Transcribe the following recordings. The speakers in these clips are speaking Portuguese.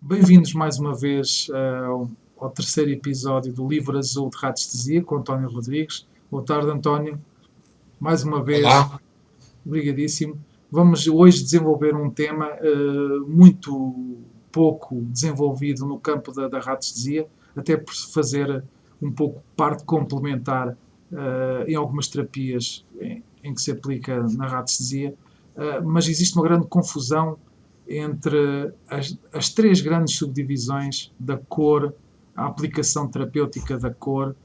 Bem-vindos mais uma vez ao terceiro episódio do Livro Azul de Radiestesia com António Rodrigues. Boa tarde, António. Mais uma vez, Olá. obrigadíssimo. Vamos hoje desenvolver um tema muito pouco desenvolvido no campo da radiestesia, até por fazer um pouco parte complementar em algumas terapias em que se aplica na radiestesia, mas existe uma grande confusão entre as três grandes subdivisões da cor, a aplicação terapêutica da cor,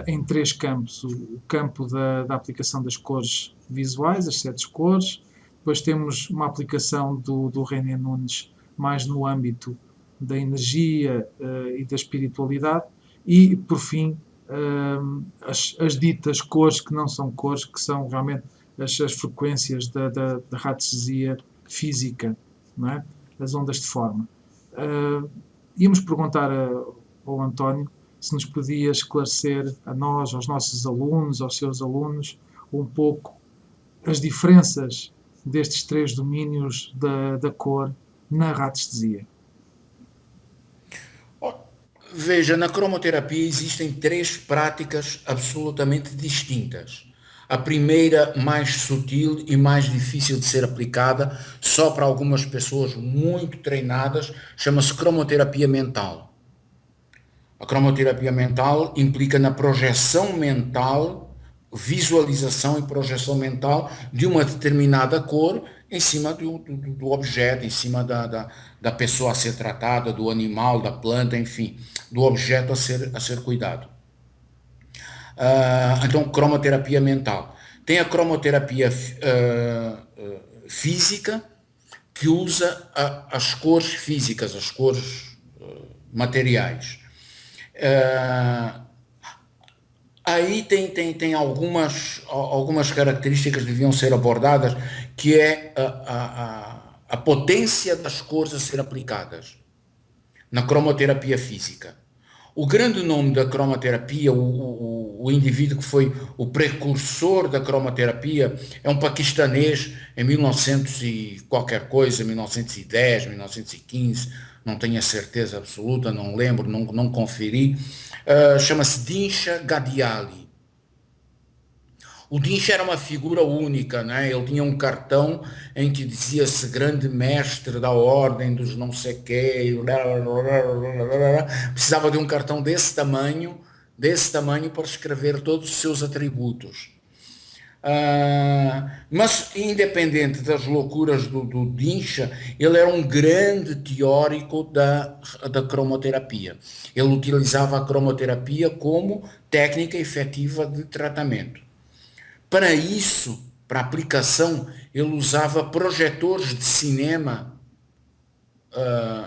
em três campos. O campo da aplicação das cores visuais, as sete cores. Depois temos uma aplicação do René Nunes mais no âmbito da energia e da espiritualidade. E, por fim, as ditas cores que não são cores, que são realmente as frequências da radiestesia física, não é? As ondas de forma. Íamos perguntar ao António se nos podia esclarecer a nós, aos nossos alunos, aos seus alunos, um pouco as diferenças destes três domínios da cor na radiestesia. Veja, na cromoterapia existem três práticas absolutamente distintas. A primeira, mais sutil e mais difícil de ser aplicada, só para algumas pessoas muito treinadas, chama-se cromoterapia mental. A cromoterapia mental implica na projeção mental, visualização e projeção mental de uma determinada cor em cima do objeto, em cima da pessoa a ser tratada, do animal, da planta, enfim, do objeto a ser cuidado. Então, cromoterapia mental. Tem a cromoterapia física, que usa as cores físicas, as cores materiais. Aí tem algumas características que deviam ser abordadas, que é a potência das cores a ser aplicadas na cromoterapia física. O grande nome da cromoterapia, o indivíduo que foi o precursor da cromoterapia, é um paquistanês em 1900 e qualquer coisa, 1910, 1915, não tenho a certeza absoluta, não lembro, não conferi. Chama-se Dinsha Gadiali. O Dinsha era uma figura única, né? Ele tinha um cartão em que dizia-se grande mestre da ordem dos não sei quê, precisava de um cartão desse tamanho para escrever todos os seus atributos. Mas independente das loucuras do Dinsha, ele era um grande teórico da cromoterapia. Ele utilizava a cromoterapia como técnica efetiva de tratamento. Para isso, para aplicação, ele usava projetores de cinema,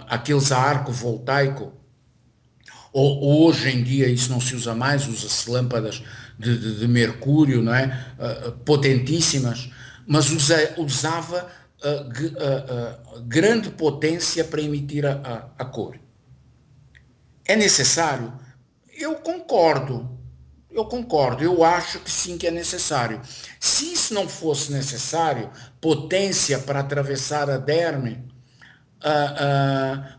aqueles a arco voltaico. Hoje em dia isso não se usa mais, usa-se lâmpadas de mercúrio, não é? Potentíssimas, mas usava grande potência para emitir a cor. É necessário? Eu concordo, eu acho que sim que é necessário. Se isso não fosse necessário, potência para atravessar a derme,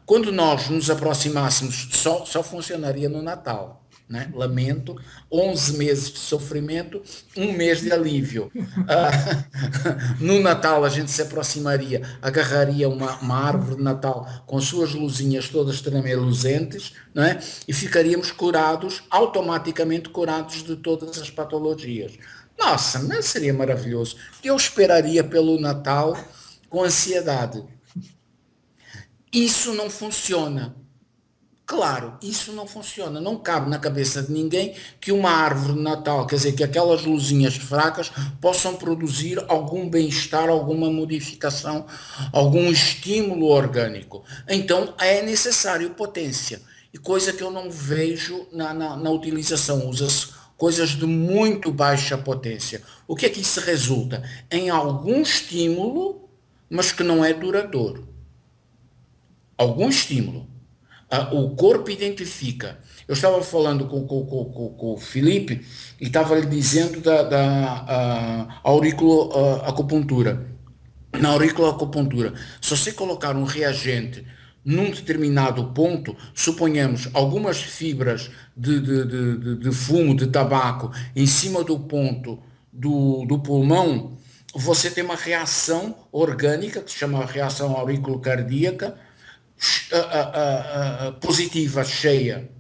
quando nós nos aproximássemos, só funcionaria no Natal. Né? Lamento, 11 meses de sofrimento, um mês de alívio. No Natal a gente se aproximaria, agarraria uma árvore de Natal com suas luzinhas todas tremeluzentes, não é? E ficaríamos curados, automaticamente curados de todas as patologias. Nossa, mas seria maravilhoso. Eu esperaria pelo Natal com ansiedade. Isso não funciona. Claro, isso não funciona. Não cabe na cabeça de ninguém que uma árvore de Natal, quer dizer, que aquelas luzinhas fracas possam produzir algum bem-estar, alguma modificação, algum estímulo orgânico. Então, é necessário potência. E coisa que eu não vejo na utilização. Usa-se coisas de muito baixa potência. O que é que isso resulta? Em algum estímulo, mas que não é duradouro. Algum estímulo. O corpo identifica. Eu estava falando com o Felipe e estava lhe dizendo da auriculoacupuntura. Na auriculoacupuntura, se você colocar um reagente num determinado ponto, suponhamos algumas fibras de fumo, de tabaco, em cima do ponto do pulmão, você tem uma reação orgânica, que se chama reação auriculo-cardíaca, positiva, cheia.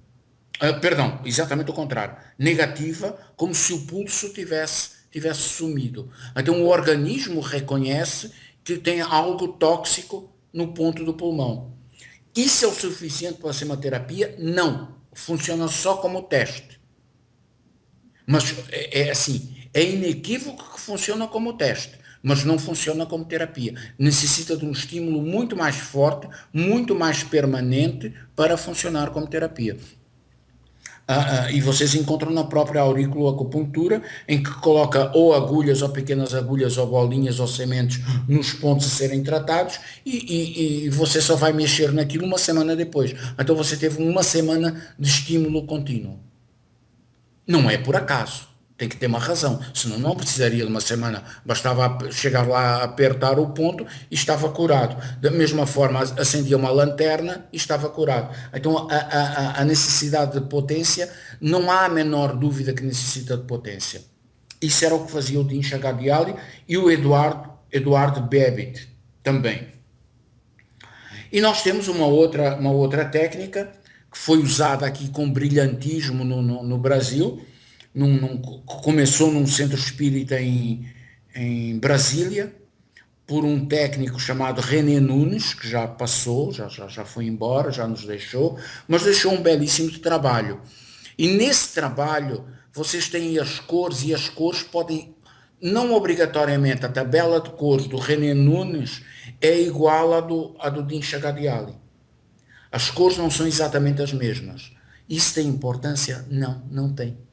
Perdão, exatamente o contrário. Negativa, como se o pulso tivesse sumido. Então o organismo reconhece que tem algo tóxico no ponto do pulmão. Isso é o suficiente para ser uma terapia? Não. Funciona só como teste. Mas é assim, é inequívoco que funciona como teste, mas não funciona como terapia. Necessita de um estímulo muito mais forte, muito mais permanente para funcionar como terapia. E vocês encontram na própria auriculoacupuntura, em que coloca ou agulhas, ou pequenas agulhas, ou bolinhas, ou sementes nos pontos a serem tratados, e você só vai mexer naquilo uma semana depois. Então você teve uma semana de estímulo contínuo. Não é por acaso. Tem que ter uma razão, senão não precisaria de uma semana, bastava chegar lá, apertar o ponto e estava curado. Da mesma forma, acendia uma lanterna e estava curado. Então, a necessidade de potência, não há a menor dúvida que necessita de potência. Isso era o que fazia o Dean Shagadiali e o Eduardo Babbitt também. E nós temos uma outra técnica que foi usada aqui com brilhantismo no Brasil, começou num centro espírita em Brasília, por um técnico chamado René Nunes, que já passou, já foi embora, já nos deixou, mas deixou um belíssimo trabalho. E nesse trabalho, vocês têm as cores, e as cores podem, não obrigatoriamente, a tabela de cores do René Nunes é igual à do Dean Shagadiali. As cores não são exatamente as mesmas. Isso tem importância? Não, não tem.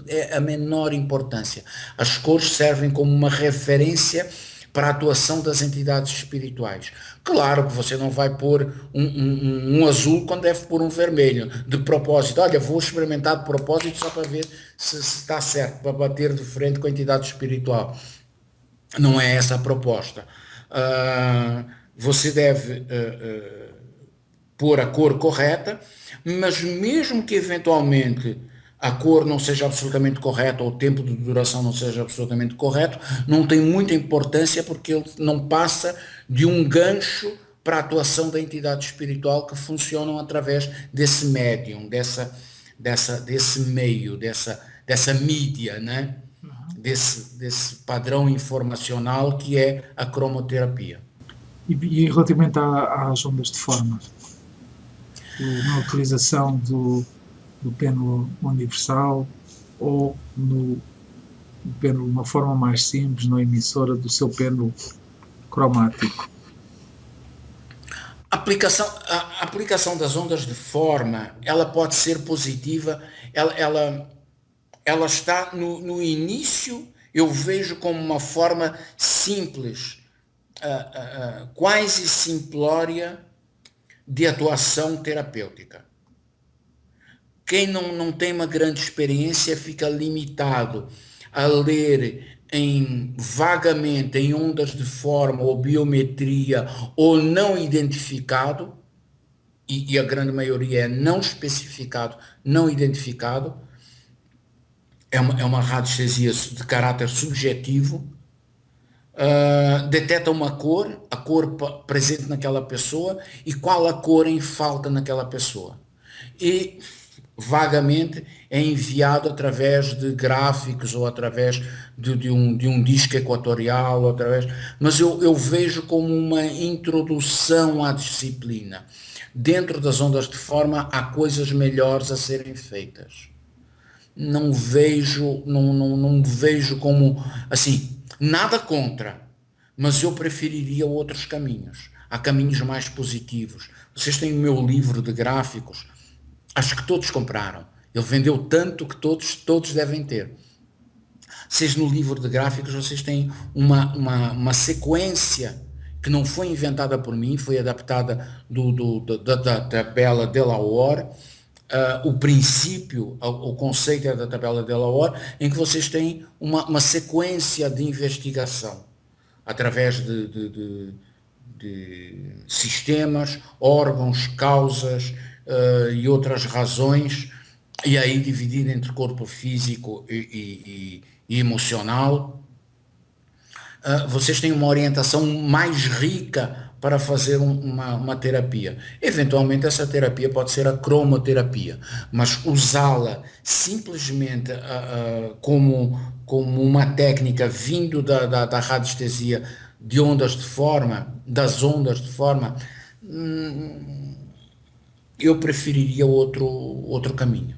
É a menor importância. As cores servem como uma referência para a atuação das entidades espirituais. Claro que você não vai pôr um azul quando deve pôr um vermelho, de propósito. Olha, vou experimentar de propósito só para ver se está certo, para bater de frente com a entidade espiritual. Não é essa a proposta. Você deve pôr a cor correta, mas mesmo que eventualmente a cor não seja absolutamente correta, ou o tempo de duração não seja absolutamente correto, não tem muita importância, porque ele não passa de um gancho para a atuação da entidade espiritual, que funcionam através desse médium, desse meio, dessa mídia, né? Desse padrão informacional que é a cromoterapia. E relativamente às ondas de forma, na utilização do pêndulo universal ou no pêndulo, uma forma mais simples, na emissora do seu pêndulo cromático? A aplicação das ondas de forma, ela pode ser positiva, ela está no início, eu vejo como uma forma simples, quase simplória, de atuação terapêutica. Quem não tem uma grande experiência fica limitado a ler vagamente em ondas de forma ou biometria ou não identificado, e a grande maioria é não especificado, não identificado. É uma radiestesia de caráter subjetivo. Detecta uma cor, a cor presente naquela pessoa e qual a cor em falta naquela pessoa. E vagamente é enviado através de gráficos ou através de um disco equatorial, mas eu vejo como uma introdução à disciplina. Dentro das ondas de forma há coisas melhores a serem feitas. Não vejo como, assim, nada contra, mas eu preferiria outros caminhos. Há caminhos mais positivos. Vocês têm o meu livro de gráficos, acho que todos compraram. Ele vendeu tanto que todos devem ter. Vocês no livro de gráficos, vocês têm uma sequência que não foi inventada por mim, foi adaptada da tabela de Delaware. O princípio, o conceito é da tabela de Delaware, em que vocês têm uma sequência de investigação através de sistemas, órgãos, causas e outras razões, e aí dividir entre corpo físico e emocional. Vocês têm uma orientação mais rica para fazer uma terapia. Eventualmente essa terapia pode ser a cromoterapia, mas usá-la simplesmente como uma técnica vindo da radiestesia de ondas de forma, das ondas de forma, eu preferiria outro caminho.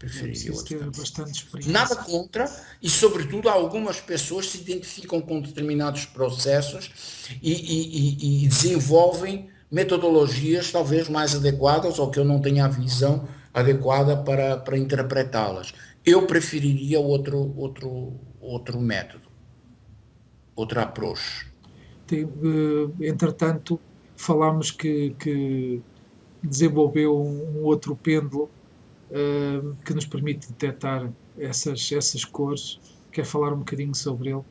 É preciso ter bastante Nada experiência. contra, e sobretudo algumas pessoas se identificam com determinados processos e desenvolvem metodologias talvez mais adequadas, ou que eu não tenha a visão adequada para interpretá-las. Eu preferiria outro método, outro approach. Entretanto, falámos que desenvolveu um outro pêndulo que nos permite detectar essas cores. Quer falar um bocadinho sobre ele?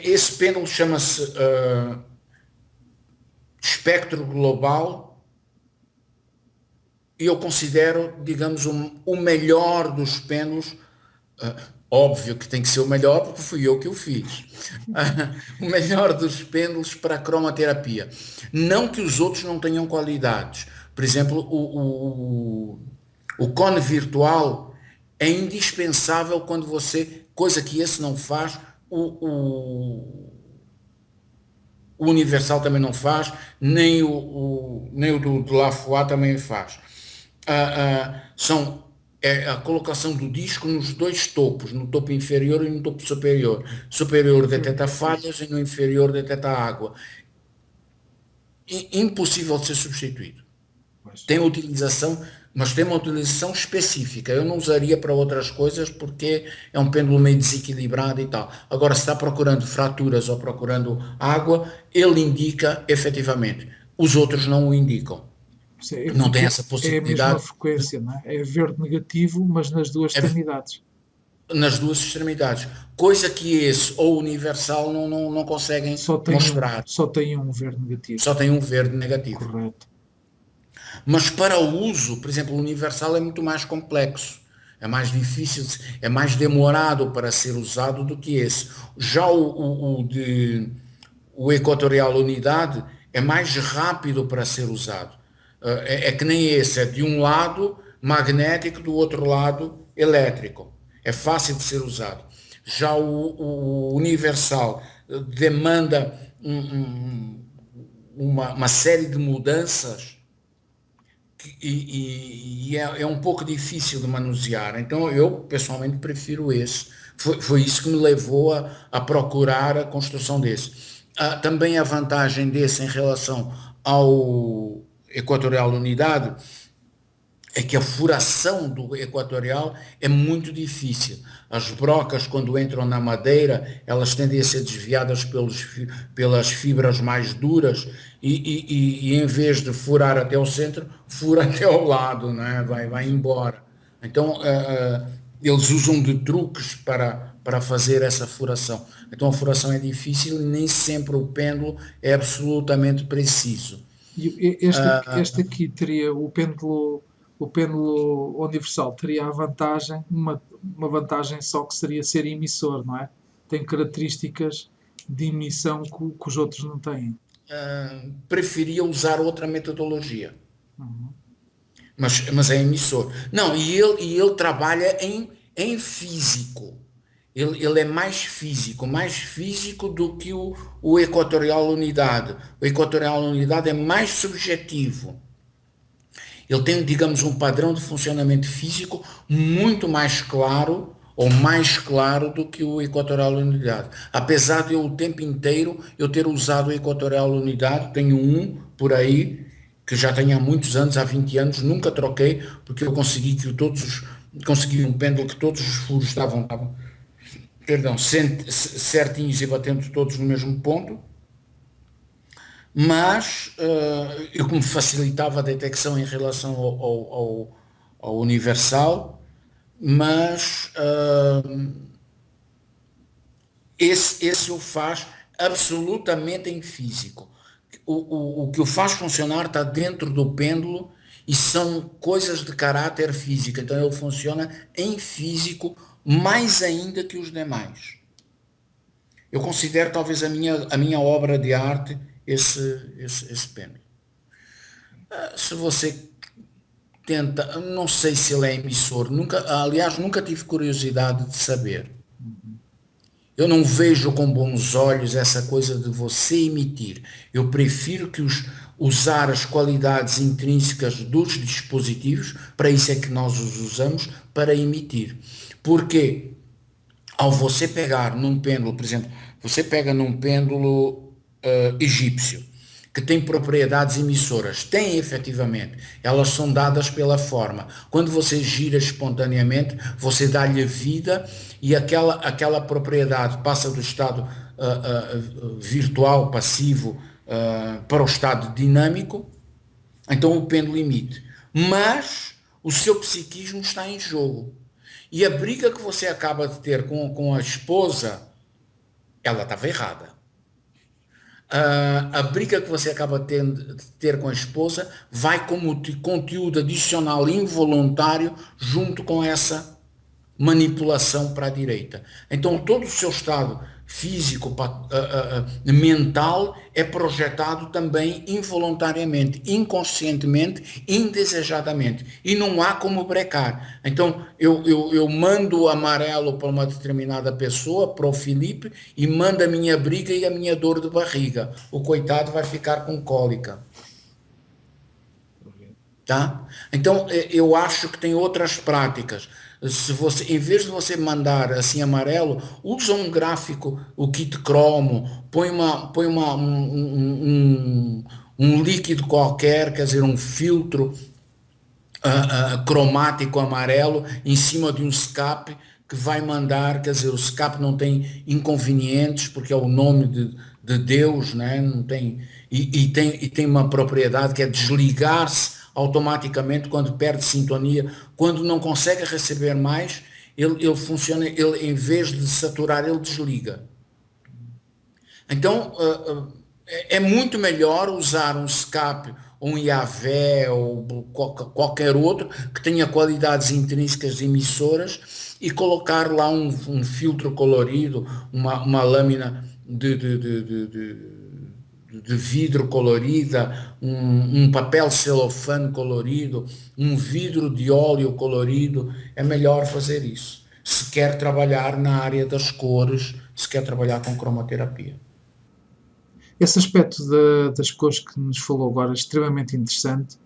Esse pêndulo chama-se espectro global, e eu considero, digamos, o melhor dos pêndulos. Óbvio que tem que ser o melhor, porque fui eu que o fiz. O melhor dos pêndulos para a cromoterapia. Não que os outros não tenham qualidades. Por exemplo, o cone virtual é indispensável quando você, coisa que esse não faz, o universal também não faz, nem o do Lafoix também faz. É a colocação do disco nos dois topos, no topo inferior e no topo superior. Superior detecta falhas e no inferior detecta água. Impossível de ser substituído. Tem utilização, mas tem uma utilização específica. Eu não usaria para outras coisas porque é um pêndulo meio desequilibrado e tal. Agora, se está procurando fraturas ou procurando água, ele indica efetivamente. Os outros não o indicam. Não tem essa é a mesma possibilidade. frequência, não é? É verde negativo, mas nas duas extremidades. Nas duas extremidades. Coisa que esse ou universal não conseguem mostrar. Só tem um verde negativo. Só tem um verde negativo. Correto. Mas para o uso, por exemplo, o universal é muito mais complexo. É mais difícil, é mais demorado para ser usado do que esse. Já o equatorial unidade é mais rápido para ser usado. É que nem esse, é de um lado magnético, do outro lado elétrico. É fácil de ser usado. Já o universal demanda uma série de mudanças e é um pouco difícil de manusear. Então eu pessoalmente prefiro esse. Foi isso que me levou a procurar a construção desse. Também a vantagem desse em relação ao equatorial unidade é que a furação do equatorial é muito difícil. As brocas, quando entram na madeira, elas tendem a ser desviadas pelas fibras mais duras e em vez de furar até o centro, fura até ao lado, né? Vai embora. Então, eles usam de truques para fazer essa furação. Então, a furação é difícil e nem sempre o pêndulo é absolutamente preciso. E este aqui teria o pêndulo universal teria a vantagem, uma vantagem só que seria ser emissor, não é? Tem características de emissão que os outros não têm. Preferia usar outra metodologia. Mas é emissor. Não, e ele trabalha em físico. Ele é mais físico do que o equatorial unidade. O equatorial unidade é mais subjetivo. Ele tem, digamos, um padrão de funcionamento físico muito mais claro, ou mais claro do que o equatorial unidade. Apesar de eu o tempo inteiro eu ter usado o equatorial unidade, tenho um por aí, que já tenho há muitos anos, há 20 anos, nunca troquei, porque eu consegui um pêndulo que todos os furos estavam certinhos e batendo todos no mesmo ponto. Mas eu como facilitava a detecção em relação ao universal, mas esse o faz absolutamente em físico. O que o faz funcionar está dentro do pêndulo e são coisas de caráter físico. Então ele funciona em físico mais ainda que os demais. Eu considero talvez a minha obra de arte esse pêndulo. Se você tenta, não sei se ele é emissor, aliás, nunca tive curiosidade de saber. Eu não vejo com bons olhos essa coisa de você emitir. Eu prefiro usar as qualidades intrínsecas dos dispositivos, para isso é que nós os usamos, para emitir. Porque ao você pegar num pêndulo, por exemplo, você pega num pêndulo egípcio, que tem propriedades emissoras, tem efetivamente, elas são dadas pela forma. Quando você gira espontaneamente, você dá-lhe vida e aquela propriedade passa do estado virtual, passivo, para o estado dinâmico, então o pêndulo emite. Mas o seu psiquismo está em jogo. E a briga que você acaba de ter com a esposa, ela estava errada. A briga que você acaba de ter com a esposa vai como conteúdo adicional involuntário junto com essa manipulação para a direita. Então todo o seu estado físico, mental é projetado também involuntariamente, inconscientemente, indesejadamente. E não há como brecar. Então eu mando o amarelo para uma determinada pessoa, para o Felipe, e mando a minha briga e a minha dor de barriga. O coitado vai ficar com cólica. Tá? Então eu acho que tem outras práticas. Se você, em vez de você mandar assim amarelo, usa um gráfico, o kit cromo, põe um líquido qualquer, quer dizer, um filtro cromático amarelo em cima de um escape que vai mandar, quer dizer, o escape não tem inconvenientes, porque é o nome de Deus, né? Não tem, e tem uma propriedade que é desligar-se automaticamente quando perde sintonia, quando não consegue receber mais, ele funciona, ele, em vez de saturar, ele desliga. Então, é muito melhor usar um escape, um IAV ou qualquer outro que tenha qualidades intrínsecas emissoras e colocar lá um filtro colorido, uma lâmina de vidro colorida, um papel celofane colorido, um vidro de óleo colorido. É melhor fazer isso. Se quer trabalhar na área das cores, se quer trabalhar com cromoterapia. Esse aspecto das cores que nos falou agora é extremamente interessante.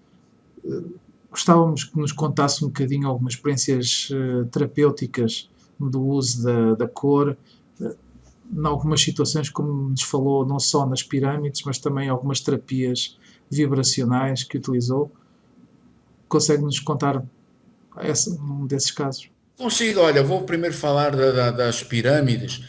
Gostávamos que nos contasse um bocadinho algumas experiências terapêuticas do uso da cor, em algumas situações, como nos falou, não só nas pirâmides, mas também algumas terapias vibracionais que utilizou. Consegue-nos contar um desses casos? Consigo, olha, vou primeiro falar das pirâmides,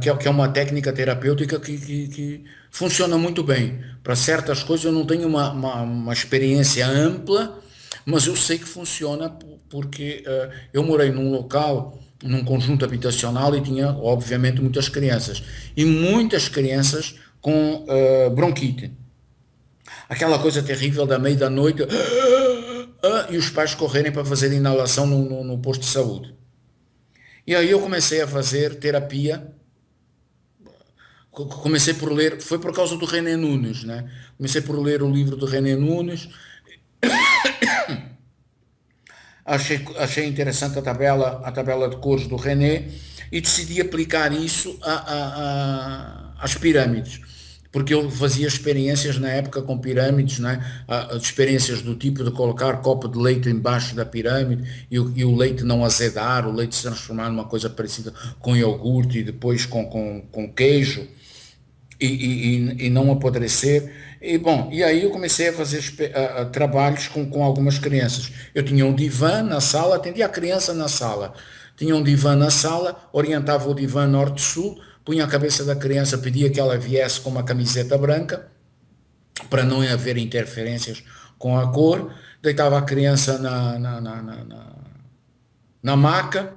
que é uma técnica terapêutica que funciona muito bem. Para certas coisas eu não tenho uma experiência ampla, mas eu sei que funciona porque eu morei num local, num conjunto habitacional e tinha, obviamente, muitas crianças. E muitas crianças com bronquite. Aquela coisa terrível da meia da noite, e os pais correrem para fazer inalação no posto de saúde. E aí eu comecei a fazer terapia, comecei por ler, foi por causa do René Nunes, né? Comecei por ler o livro do René Nunes, achei interessante a tabela de cores do René e decidi aplicar isso às pirâmides. Porque eu fazia experiências na época com pirâmides, né? Experiências do tipo de colocar copo de leite embaixo da pirâmide e o leite não azedar, o leite se transformar numa coisa parecida com iogurte e depois com queijo e não apodrecer. E aí eu comecei a fazer trabalhos com algumas crianças. Eu tinha um divã na sala, atendia a criança na sala. Tinha um divã na sala, orientava o divã norte-sul, punha a cabeça da criança, pedia que ela viesse com uma camiseta branca, para não haver interferências com a cor, deitava a criança na maca,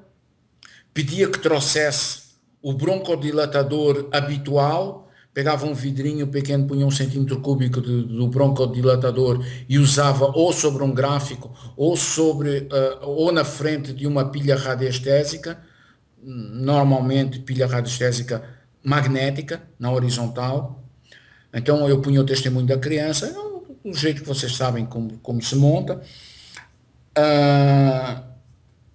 pedia que trouxesse o broncodilatador habitual, pegava um vidrinho pequeno, punha 1 cm3 do broncodilatador e usava ou sobre um gráfico ou ou na frente de uma pilha radiestésica, normalmente pilha radiestésica magnética, na horizontal. Então eu punha o testemunho da criança, do jeito que vocês sabem como se monta,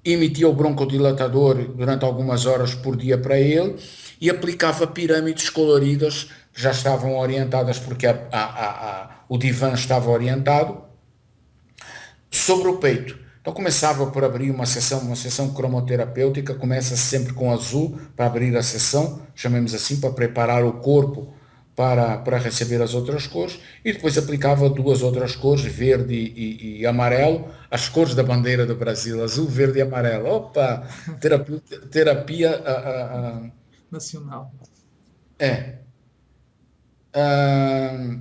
emitia o broncodilatador durante algumas horas por dia para ele e aplicava pirâmides coloridas que já estavam orientadas, porque o divã estava orientado, sobre o peito. Então começava por abrir uma sessão cromoterapêutica, começa sempre com azul para abrir a sessão, chamemos assim, para preparar o corpo para receber as outras cores, e depois aplicava 2 outras cores, verde e amarelo, as cores da bandeira do Brasil, azul, verde e amarelo. Opa! Terapia nacional. é. Ah,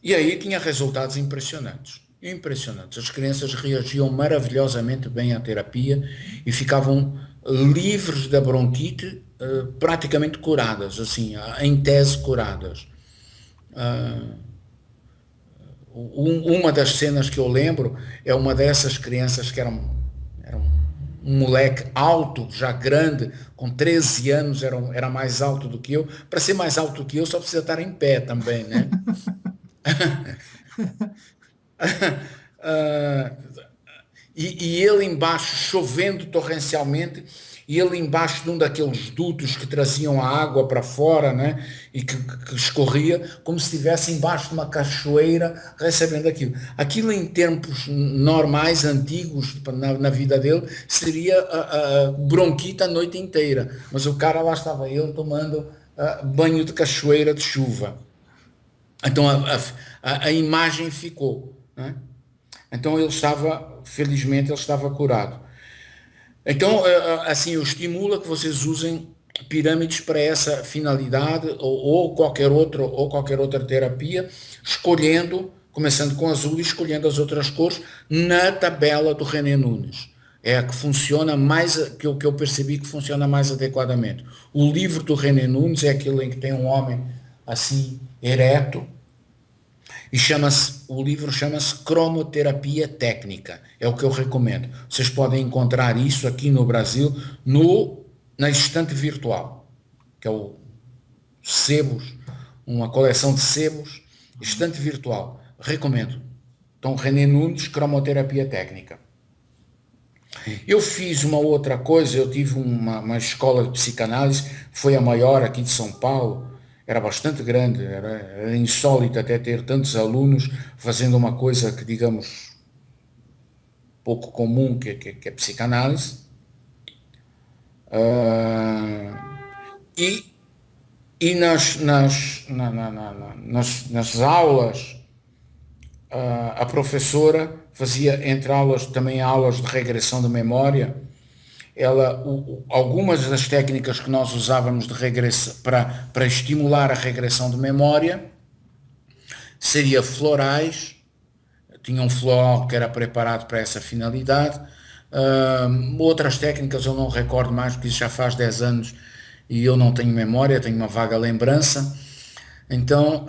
e aí tinha resultados impressionantes. Impressionantes. As crianças reagiam maravilhosamente bem à terapia e ficavam livres da bronquite, praticamente curadas, assim, em tese curadas. Uma das cenas que eu lembro é uma dessas crianças que era um moleque alto, já grande, com 13 anos, era mais alto do que eu. Para ser mais alto do que eu, só precisa estar em pé também, né? Ah, e ele embaixo, chovendo torrencialmente, e ele embaixo de um daqueles dutos que traziam a água para fora, né? E que escorria, como se estivesse embaixo de uma cachoeira recebendo aquilo. Aquilo em tempos normais, antigos, na vida dele, seria a bronquite a noite inteira. Mas o cara, lá estava ele tomando banho de cachoeira de chuva. Então a imagem ficou, né? Então felizmente ele estava curado. Então, assim, eu estimulo a que vocês usem pirâmides para essa finalidade ou qualquer outra terapia, começando com azul e escolhendo as outras cores na tabela do René Nunes. É a que funciona mais, que eu percebi que funciona mais adequadamente. O livro do René Nunes é aquele em que tem um homem assim, ereto, e o livro chama-se Cromoterapia Técnica. É o que eu recomendo. Vocês podem encontrar isso aqui no Brasil na estante virtual, que é o sebos, uma coleção de sebos, estante virtual. Recomendo. Então, René Nunes, Cromoterapia Técnica. Eu fiz uma outra coisa, eu tive uma escola de psicanálise, foi a maior aqui de São Paulo, era bastante grande, era insólito até ter tantos alunos fazendo uma coisa que, digamos, pouco comum, que é psicanálise. E nas aulas, a professora fazia, entre aulas, também aulas de regressão de memória. Algumas das técnicas que nós usávamos de regressão para estimular a regressão de memória seria florais, tinha um floral que era preparado para essa finalidade. Outras técnicas eu não recordo mais, porque isso já faz 10 anos e eu não tenho memória, tenho uma vaga lembrança. Então,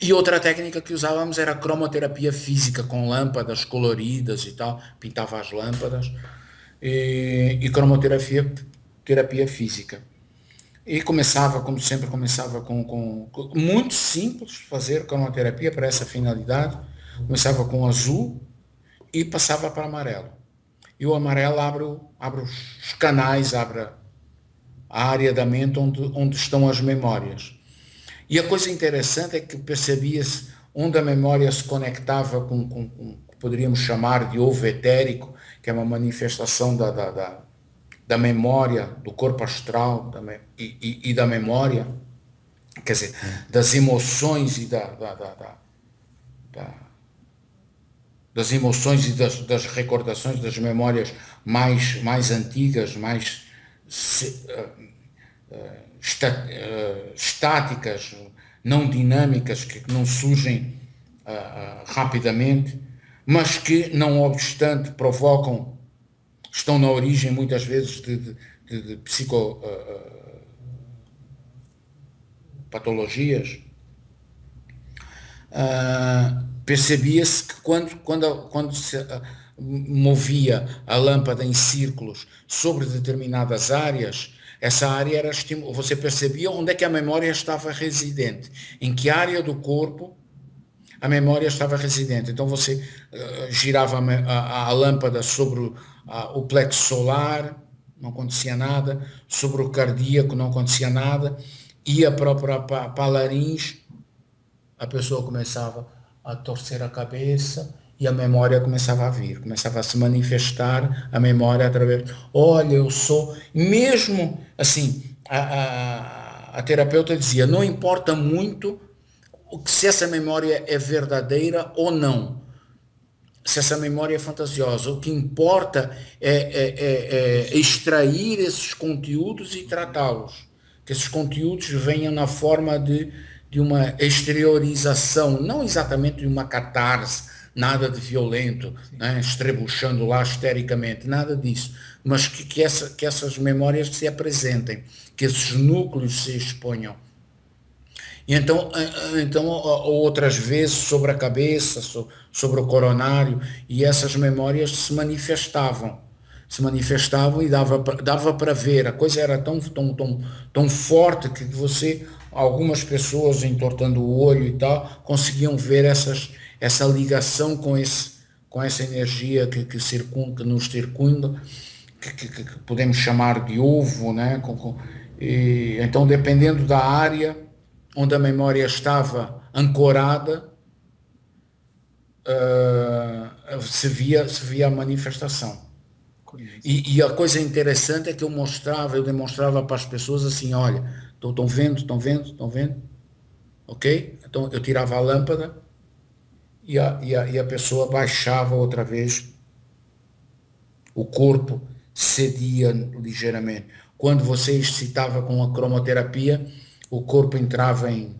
e outra técnica que usávamos era a cromoterapia física, com lâmpadas coloridas e tal, pintava as lâmpadas, e terapia física. E começava, como sempre, com muito simples, fazer cromoterapia para essa finalidade. Começava com azul e passava para amarelo. E o amarelo abre os canais, abre a área da mente onde estão as memórias. E a coisa interessante é que percebia-se onde a memória se conectava com o que poderíamos chamar de ovo etérico, que é uma manifestação da memória, do corpo astral e da memória, quer dizer, das emoções e das emoções e das recordações, das memórias mais antigas, mais estáticas, não dinâmicas, que não surgem rapidamente, mas que, não obstante, estão na origem muitas vezes de de psicopatologias, percebia-se que quando se movia a lâmpada em círculos sobre determinadas áreas, essa área era você percebia onde é que a memória estava residente, em que área do corpo a memória estava residente. Então você girava a lâmpada sobre o plexo solar, não acontecia nada, sobre o cardíaco, não acontecia nada, ia para a laringe, a pessoa começava a torcer a cabeça e a memória começava a vir, começava a se manifestar a memória através, olha, eu sou, mesmo assim, a terapeuta dizia, não importa muito se essa memória é verdadeira ou não, se essa memória é fantasiosa, o que importa é extrair esses conteúdos e tratá-los, que esses conteúdos venham na forma de uma exteriorização, não exatamente de uma catarse, nada de violento, né, estrebuchando lá histericamente, nada disso, mas que essas memórias se apresentem, que esses núcleos se exponham. E então, outras vezes sobre a cabeça, sobre o coronário, e essas memórias se manifestavam e dava para ver, a coisa era tão forte que algumas pessoas entortando o olho e tal, conseguiam ver essa ligação com essa energia que nos circunda, que podemos chamar de ovo, né? E, então, dependendo da área onde a memória estava ancorada, se via a manifestação. E a coisa interessante é que eu demonstrava para as pessoas assim, olha, estão vendo? Ok? Então eu tirava a lâmpada e a pessoa baixava outra vez, o corpo cedia ligeiramente. Quando você excitava com a cromoterapia, o corpo entrava em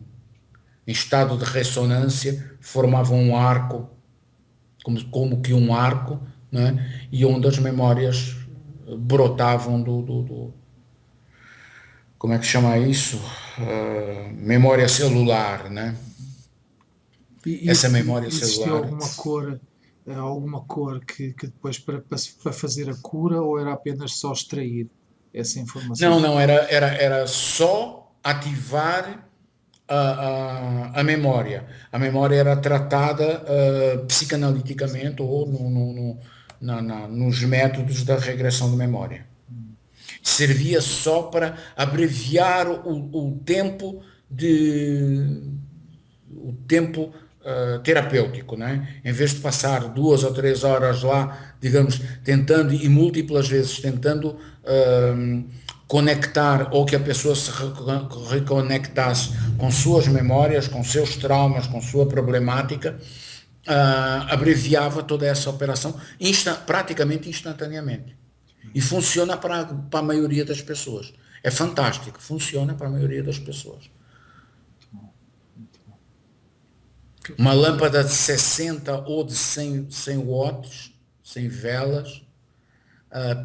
estado de ressonância, formava um arco, como que um arco, né? E onde as memórias brotavam como é que chama isso? Memória celular, né? Essa memória existia celular. alguma cor que depois para fazer a cura, ou era apenas só extrair essa informação? Não, era só ativar a memória. A memória era tratada psicanaliticamente ou nos métodos da regressão de memória. Servia só para abreviar o tempo terapêutico, né? Em vez de passar 2 ou 3 horas lá, digamos, tentando e múltiplas vezes tentando conectar, ou que a pessoa se reconectasse com suas memórias, com seus traumas, com sua problemática, abreviava toda essa operação praticamente instantaneamente. E funciona para a maioria das pessoas. É fantástico, funciona para a maioria das pessoas. Uma lâmpada de 60 ou de 100 watts, 100 velas,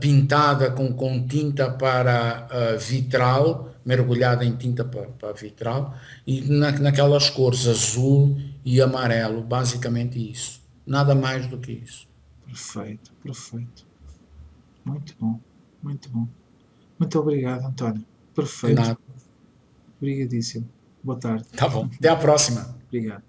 pintada com tinta para vitral, mergulhada em tinta para vitral, e naquelas cores azul e amarelo, basicamente isso. Nada mais do que isso. Perfeito. Muito bom. Muito obrigado, António. Perfeito. De nada. Obrigadíssimo. Boa tarde. Tá bom. Até a próxima. Obrigado.